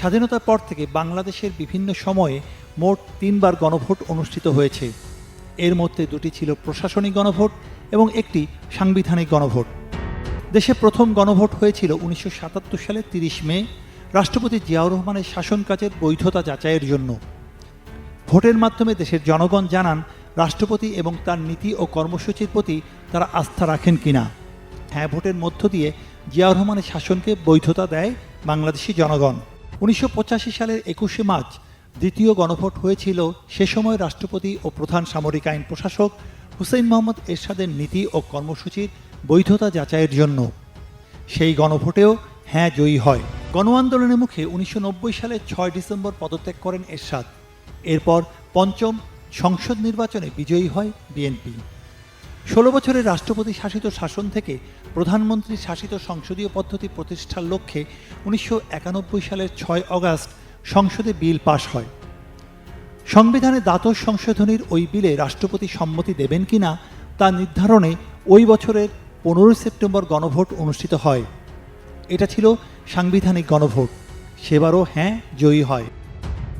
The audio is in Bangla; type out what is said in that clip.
স্বাধীনতার পর থেকে বাংলাদেশের বিভিন্ন সময়ে মোট 3 বার গণভোট অনুষ্ঠিত হয়েছে। এর মধ্যে 2টি ছিল প্রশাসনিক গণভোট এবং একটি সাংবিধানিক গণভোট। দেশে প্রথম গণভোট হয়েছিল 1977 সালের 30 মে রাষ্ট্রপতি জিয়াউর রহমানের শাসন কাজের বৈধতা যাচাইয়ের জন্য। ভোটের মাধ্যমে দেশের জনগণ জানান রাষ্ট্রপতি এবং তার নীতি ও কর্মসূচির প্রতি তারা আস্থা রাখেন কিনা। হ্যাঁ ভোটের মধ্য দিয়ে জিয়াউর রহমানের শাসনকে বৈধতা দেয় বাংলাদেশি জনগণ। 1985 সালের 21শে মার্চ দ্বিতীয় গণভোট হয়েছিল সে সময় রাষ্ট্রপতি ও প্রধান সামরিক আইন প্রশাসক হুসেইন মোহাম্মদ এরশাদের নীতি ও কর্মসূচির বৈধতা যাচাইয়ের জন্য। সেই গণভোটেও হ্যাঁ জয়ী হয়। গণ আন্দোলনের মুখে 1990 সালের 6 ডিসেম্বর পদত্যাগ করেন এরশাদ। এরপর পঞ্চম সংসদ নির্বাচনে বিজয়ী হয় বিএনপি। 16 বছরের রাষ্ট্রপতি শাসিত শাসন থেকে প্রধানমন্ত্রী শাসিত সংসদীয় পদ্ধতি প্রতিষ্ঠার লক্ষ্যে 1991 সালের 6 আগস্ট সংসদে বিল পাশ হয়। সংবিধানে দ্বাদশ সংশোধনীর ওই বিলে রাষ্ট্রপতি সম্মতি দেবেন কিনা তা নির্ধারণে ওই বছরের 15 সেপ্টেম্বর গণভোট অনুষ্ঠিত হয়। এটা ছিল সাংবিধানিক গণভোট। সেবারও হ্যাঁ জয়ী হয়।